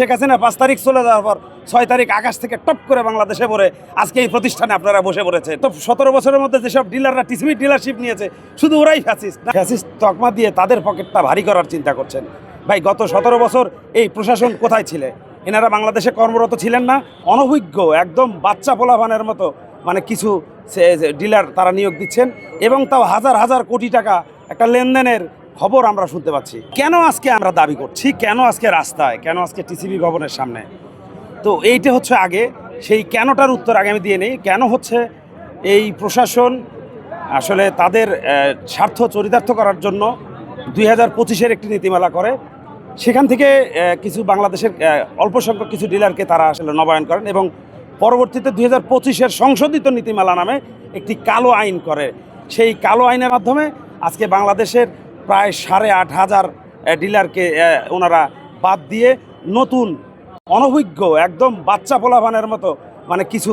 শেখ হাসিনা 5 তারিখ চলে যাওয়ার পর 6 তারিখ আকাশ থেকে টপ করে বাংলাদেশে পড়ে আজকে এই প্রতিষ্ঠানে আপনারা বসে পড়েছে। তো 17 বছরের মধ্যে যেসব ডিলাররা টিসিবি ডিলারশিপ নিয়েছে শুধু ওরাই ফ্যাসিস্ট তকমা দিয়ে তাদের পকেটটা ভারী করার চিন্তা করছেন। ভাই গত 17 বছর এই প্রশাসন কোথায় ছিলে? এনারা বাংলাদেশে কর্মরত ছিলেন না? অনভিজ্ঞ একদম বাচ্চা পোলাপানের মতো কিছু ডিলার তারা নিয়োগ দিচ্ছেন এবং তাও হাজার হাজার কোটি টাকা একটা লেনদেনের খবর আমরা শুনতে পাচ্ছি। কেন আজকে আমরা দাবি করছি, কেন আজকে রাস্তায়, কেন আজকে টিসিবি ভবনের সামনে? তো এইটা হচ্ছে আগে, সেই কেনটার উত্তর আগে আমি দিয়ে নেই। কেন হচ্ছে এই প্রশাসন আসলে তাদের স্বার্থ চরিতার্থ করার জন্য 2025-এর একটি নীতিমালা করে, সেখান থেকে কিছু বাংলাদেশের অল্প সংখ্যক কিছু ডিলারকে তারা আসলে নবায়ন করেন এবং পরবর্তীতে 2025-এর সংশোধিত নীতিমালা নামে একটি কালো আইন করে। সেই কালো আইনের মাধ্যমে আজকে বাংলাদেশের প্রায় 8,500 ডিলারকে ওনারা বাদ দিয়ে নতুন অনভিজ্ঞ একদম বাচ্চা পোলাপানের মতো কিছু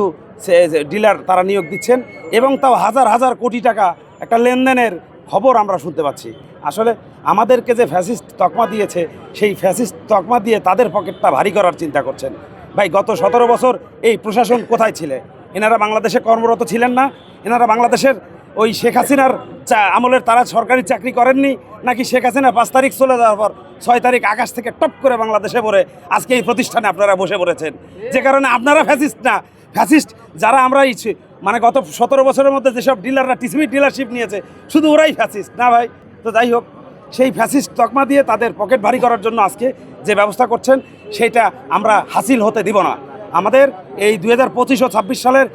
ডিলার তারা নিয়োগ দিচ্ছেন এবং তাও হাজার হাজার কোটি টাকা একটা লেনদেনের খবর আমরা শুনতে পাচ্ছি। আসলে আমাদেরকে যে ফ্যাসিস্ট তকমা দিয়েছে, সেই ফ্যাসিস্ট তকমা দিয়ে তাদের পকেটটা ভারী করার চিন্তা করছেন। ভাই গত 17 বছর এই প্রশাসন কোথায় ছিলে? এনারা বাংলাদেশে কর্মরত ছিলেন না? এনারা বাংলাদেশের ওই শেখ হাসিনার আমলের তারা সরকারি চাকরি করেননি? নাকি শেখ হাসিনা 5 তারিখ চলে যাওয়ার পর 6 তারিখ আকাশ থেকে টপ করে বাংলাদেশে পড়ে আজকে এই প্রতিষ্ঠানে আপনারা বসে পড়েছেন? যে কারণে আপনারা ফ্যাসিস্ট না, ফ্যাসিস্ট যারা আমরা গত 17 বছরের মধ্যে যেসব ডিলাররা টিসিবি ডিলারশিপ নিয়েছে শুধু ওরাই ফ্যাসিস্ট না ভাই। তো যাই হোক, সেই ফ্যাসিস্ট তকমা দিয়ে তাদের পকেট ভারী করার জন্য আজকে যে ব্যবস্থা করছেন সেটা আমরা হাসিল হতে দিব না। আমাদের এই 2025 ও 26 সালের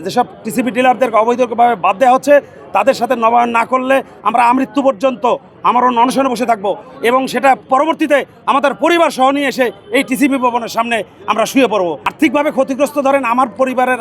যেসব টিসিবি ডিলারদেরকে অবৈধভাবে বাদ দেওয়া হচ্ছে, তাদের সাথে নবায়ন না করলে আমরা আমৃত্যু পর্যন্ত আমারও অনশনে বসে থাকবো এবং সেটা পরবর্তীতে আমাদের পরিবার সহ নিয়ে এসে এই টিসিবি ভবনের সামনে আমরা শুয়ে পড়বো। আর্থিকভাবে ক্ষতিগ্রস্ত ধরেন আমার পরিবারের,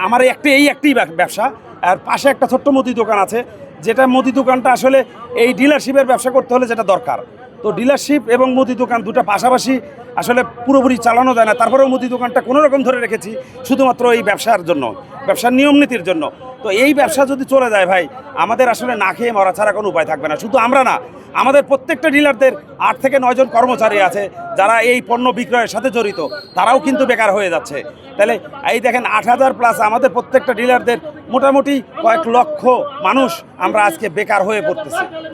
আমার এই একটি ব্যবসা, আর পাশে একটা ছোট্ট মুদি দোকান আছে, যেটা মুদি দোকানটা আসলে এই ডিলারশিপের ব্যবসা করতে হলে যেটা দরকার। তো ডিলারশিপ এবং মুদি দোকান দুটো পাশাপাশি আসলে পুরোপুরি চালানো যায় না। তারপরেও মুদি দোকানটা কোনো রকম ধরে রেখেছি শুধুমাত্র এই ব্যবসার জন্য, ব্যবসার নিয়ম নীতির জন্য। তো এই ব্যবসা যদি চলে যায় ভাই, আমাদের আসলে না খেয়ে মরা ছাড়া কোনো উপায় থাকবে না। শুধু আমরা না, আমাদের প্রত্যেকটা ডিলারদের 8 থেকে 9 জন কর্মচারী আছে যারা এই পণ্য বিক্রয়ের সাথে জড়িত, তারাও কিন্তু বেকার হয়ে যাচ্ছে। তাহলে এই দেখেন 8,000 প্লাস আমাদের প্রত্যেকটা ডিলারদের মোটামুটি কয়েক লক্ষ মানুষ আমরা আজকে বেকার হয়ে পড়তেছি।